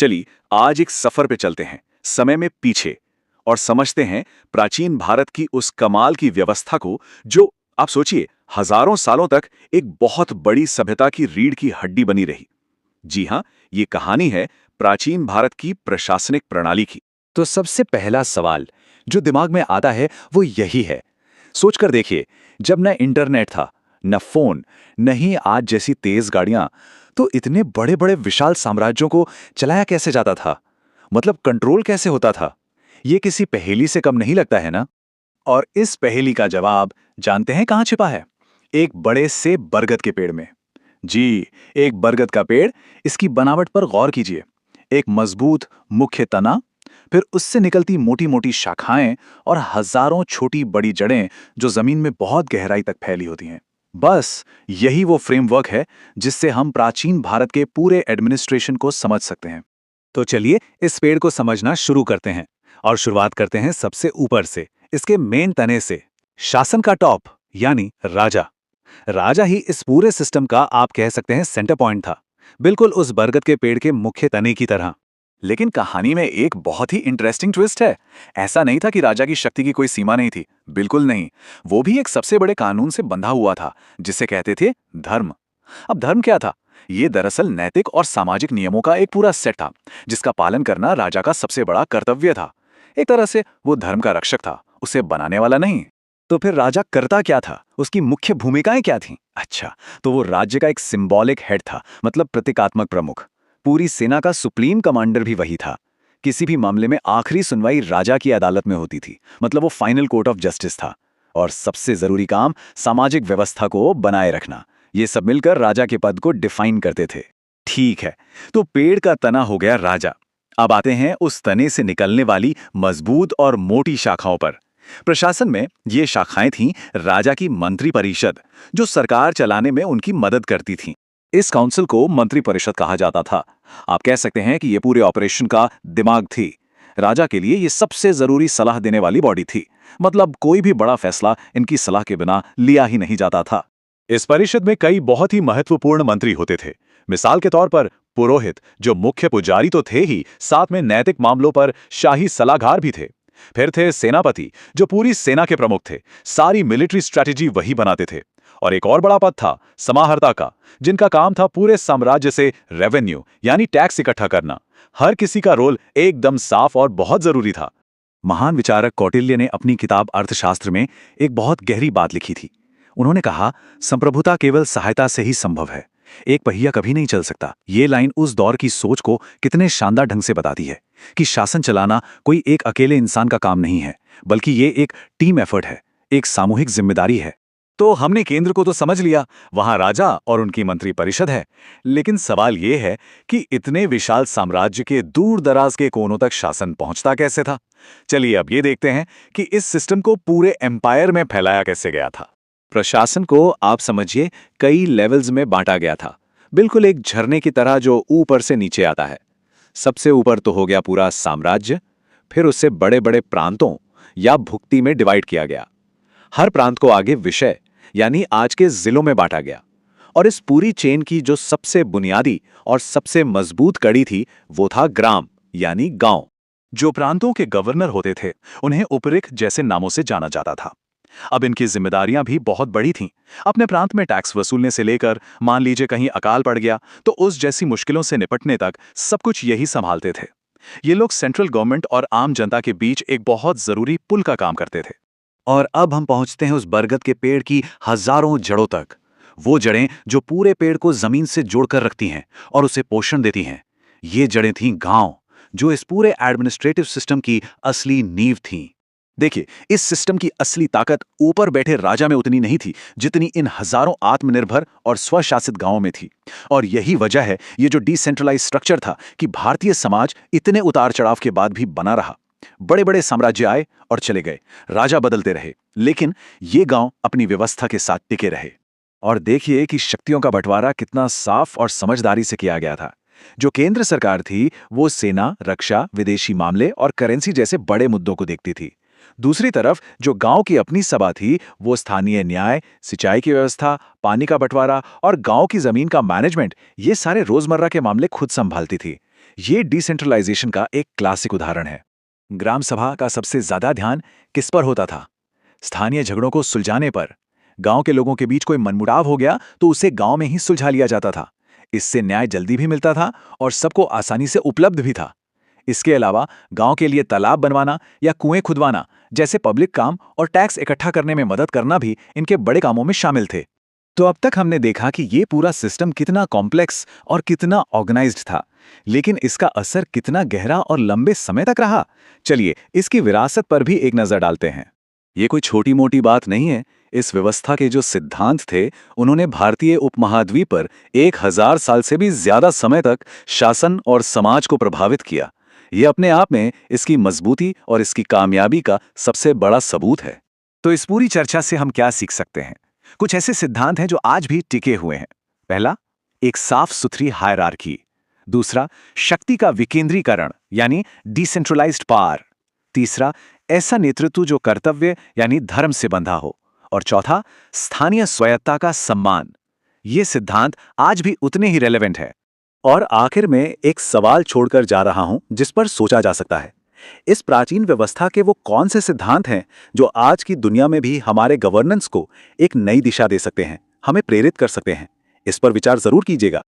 चलिए आज एक सफर पे चलते हैं, समय में पीछे, और समझते हैं प्राचीन भारत की उस कमाल की व्यवस्था को जो, आप सोचिए, हजारों सालों तक एक बहुत बड़ी सभ्यता की रीढ़ की हड्डी बनी रही। जी हाँ, ये कहानी है प्राचीन भारत की प्रशासनिक प्रणाली की। तो सबसे पहला सवाल जो दिमाग में आता है वो यही है। सोचकर देखिए, जब न इंटरनेट था, न फोन, न ही आज जैसी तेज गाड़ियां, तो इतने बड़े बड़े विशाल साम्राज्यों को चलाया कैसे जाता था? मतलब कंट्रोल कैसे होता था? ये किसी पहेली से कम नहीं लगता है ना? और इस पहेली का जवाब जानते हैं कहाँ छिपा है? एक बड़े से बरगद के पेड़ में। जी, एक बरगद का पेड़। इसकी बनावट पर गौर कीजिए। एक मजबूत मुख्य तना, फिर उससे निकलती मोटी मोटी शाखाएं और हजारों छोटी बड़ी जड़ें जो जमीन में बहुत गहराई तक फैली होती हैं। बस यही वो फ्रेमवर्क है जिससे हम प्राचीन भारत के पूरे एडमिनिस्ट्रेशन को समझ सकते हैं। तो चलिए इस पेड़ को समझना शुरू करते हैं और शुरुआत करते हैं सबसे ऊपर से, इसके मेन तने से। शासन का टॉप यानी राजा। राजा ही इस पूरे सिस्टम का आप कह सकते हैं सेंटर पॉइंट था, बिल्कुल उस बरगद के पेड़ के मुख्य तने की तरह। लेकिन कहानी में एक बहुत ही इंटरेस्टिंग ट्विस्ट है। ऐसा नहीं था कि राजा की शक्ति की कोई सीमा नहीं थी, बिल्कुल नहीं। वो भी एक सबसे बड़े कानून से बंधा हुआ था जिसे कहते थे धर्म। अब धर्म क्या था? ये दरअसल नैतिक और सामाजिक नियमों का एक पूरा सेट था जिसका पालन करना राजा का सबसे बड़ा कर्तव्य था। एक तरह से वो धर्म का रक्षक था, उसे बनाने वाला नहीं। तो फिर राजा करता क्या था? उसकी मुख्य भूमिकाएं क्या थीं? अच्छा, तो वो राज्य का एक सिंबॉलिक हेड था, मतलब प्रतीकात्मक प्रमुख। पूरी सेना का सुप्रीम कमांडर भी वही था। किसी भी मामले में आखिरी सुनवाई राजा की अदालत में होती थी, मतलब वो फाइनल कोर्ट ऑफ जस्टिस था। और सबसे जरूरी काम सामाजिक व्यवस्था को बनाए रखना। ये सब मिलकर राजा के पद को डिफाइन करते थे। ठीक है, तो पेड़ का तना हो गया राजा। अब आते हैं उस तने से निकलने वाली मजबूत और मोटी शाखाओं पर। प्रशासन में ये शाखाएं थीं राजा की मंत्री परिषद, जो सरकार चलाने में उनकी मदद करती थीं। इस काउंसिल को मंत्री परिषद कहा जाता था। आप कह सकते हैं कि ये पूरे ऑपरेशन का दिमाग थी। राजा के लिए ये सबसे जरूरी सलाह देने वाली बॉडी थी। मतलब कोई भी बड़ा फैसला इनकी सलाह के बिना लिया ही नहीं जाता था। इस परिषद में कई बहुत ही महत्वपूर्ण मंत्री होते थे। मिसाल के तौर पर पुरोहित, जो मुख्य पुजारी तो थे ही, साथ में नैतिक मामलों पर शाही सलाहकार भी थे। फिर थे सेनापति, जो पूरी सेना के प्रमुख थे, सारी मिलिट्री स्ट्रेटेजी वही बनाते थे। और एक और बड़ा पद था समाहर्ता का, जिनका काम था पूरे साम्राज्य से रेवेन्यू यानी टैक्स इकट्ठा करना। हर किसी का रोल एकदम साफ और बहुत जरूरी था। महान विचारक कौटिल्य ने अपनी किताब अर्थशास्त्र में एक बहुत गहरी बात लिखी थी। उन्होंने कहा, संप्रभुता केवल सहायता से ही संभव है, एक पहिया कभी नहीं चल सकता। ये लाइन उस दौर की सोच को कितने शानदार ढंग से बताती है कि शासन चलाना कोई एक अकेले इंसान का काम नहीं है, बल्कि ये एक टीम एफर्ट है, एक सामूहिक जिम्मेदारी है। तो हमने केंद्र को तो समझ लिया, वहां राजा और उनकी मंत्री परिषद है। लेकिन सवाल यह है कि इतने विशाल साम्राज्य के दूर दराज के कोनों तक शासन पहुंचता कैसे था? चलिए अब ये देखते हैं कि इस सिस्टम को पूरे एम्पायर में फैलाया कैसे गया था। प्रशासन को आप समझिए कई लेवल्स में बांटा गया था, बिल्कुल एक झरने की तरह जो ऊपर से नीचे आता है। सबसे ऊपर तो हो गया पूरा साम्राज्य, फिर उससे बड़े बड़े प्रांतों या भुक्ति में डिवाइड किया गया। हर प्रांत को आगे विषय यानी आज के जिलों में बांटा गया। और इस पूरी चेन की जो सबसे बुनियादी और सबसे मजबूत कड़ी थी वो था ग्राम यानी गांव। जो प्रांतों के गवर्नर होते थे उन्हें उपरिख जैसे नामों से जाना जाता था। अब इनकी जिम्मेदारियां भी बहुत बड़ी थीं। अपने प्रांत में टैक्स वसूलने से लेकर, मान लीजिए कहीं अकाल पड़ गया तो उस जैसी मुश्किलों से निपटने तक सब कुछ यही संभालते थे। ये लोग सेंट्रल गवर्नमेंट और आम जनता के बीच एक बहुत जरूरी पुल का काम करते थे। और अब हम पहुंचते हैं उस बरगद के पेड़ की हजारों जड़ों तक। वो जड़ें जो पूरे पेड़ को जमीन से जोड़कर रखती हैं और उसे पोषण देती हैं। ये जड़ें थीं गांव, जो इस पूरे एडमिनिस्ट्रेटिव सिस्टम की असली नींव थीं। देखिए, इस सिस्टम की असली ताकत ऊपर बैठे राजा में उतनी नहीं थी जितनी इन हजारों आत्मनिर्भर और स्वशासित गांवों में थी। और यही वजह है ये जो डिसेंट्रलाइज स्ट्रक्चर था कि भारतीय समाज इतने उतार चढ़ाव के बाद भी बना रहा। बड़े बड़े साम्राज्य आए और चले गए, राजा बदलते रहे, लेकिन ये गांव अपनी व्यवस्था के साथ टिके रहे। और देखिए कि शक्तियों का बंटवारा कितना साफ और समझदारी से किया गया था। जो केंद्र सरकार थी वो सेना, रक्षा, विदेशी मामले और करेंसी जैसे बड़े मुद्दों को देखती थी। दूसरी तरफ जो गांव की अपनी सभा थी वो स्थानीय न्याय, सिंचाई की व्यवस्था, पानी का बंटवारा और गांव की जमीन का मैनेजमेंट, ये सारे रोजमर्रा के मामले खुद संभालती थी। ये डिसेंट्रलाइजेशन का एक क्लासिक उदाहरण है। ग्राम सभा का सबसे ज्यादा ध्यान किस पर होता था? स्थानीय झगड़ों को सुलझाने पर। गांव के लोगों के बीच कोई मनमुटाव हो गया तो उसे गांव में ही सुलझा लिया जाता था। इससे न्याय जल्दी भी मिलता था और सबको आसानी से उपलब्ध भी था। इसके अलावा गांव के लिए तालाब बनवाना या कुएं खुदवाना जैसे पब्लिक काम और टैक्स इकट्ठा करने में मदद करना भी इनके बड़े कामों में शामिल थे। तो अब तक हमने देखा कि ये पूरा सिस्टम कितना कॉम्प्लेक्स और कितना ऑर्गेनाइज्ड था, लेकिन इसका असर कितना गहरा और लंबे समय तक रहा। चलिए इसकी विरासत पर भी एक नजर डालते हैं। ये कोई छोटी मोटी बात नहीं है। इस व्यवस्था के जो सिद्धांत थे, उन्होंने भारतीय उपमहाद्वीप पर 1000 साल से भी ज्यादा समय तक शासन और समाज को प्रभावित किया। ये अपने आप में इसकी मजबूती और इसकी कामयाबी का सबसे बड़ा सबूत है। तो इस पूरी चर्चा से हम क्या सीख सकते हैं? कुछ ऐसे सिद्धांत हैं जो आज भी टिके हुए हैं। पहला, एक साफ सुथरी हायरार्की। दूसरा, शक्ति का विकेंद्रीकरण यानी डिसेंट्रलाइज्ड पावर। तीसरा, ऐसा नेतृत्व जो कर्तव्य यानी धर्म से बंधा हो। और चौथा, स्थानीय स्वायत्ता का सम्मान। ये सिद्धांत आज भी उतने ही रेलेवेंट है। और आखिर में एक सवाल छोड़कर जा रहा हूं जिस पर सोचा जा सकता है। इस प्राचीन व्यवस्था के वो कौन से सिद्धांत हैं जो आज की दुनिया में भी हमारे गवर्नेंस को एक नई दिशा दे सकते हैं, हमें प्रेरित कर सकते हैं? इस पर विचार जरूर कीजिएगा।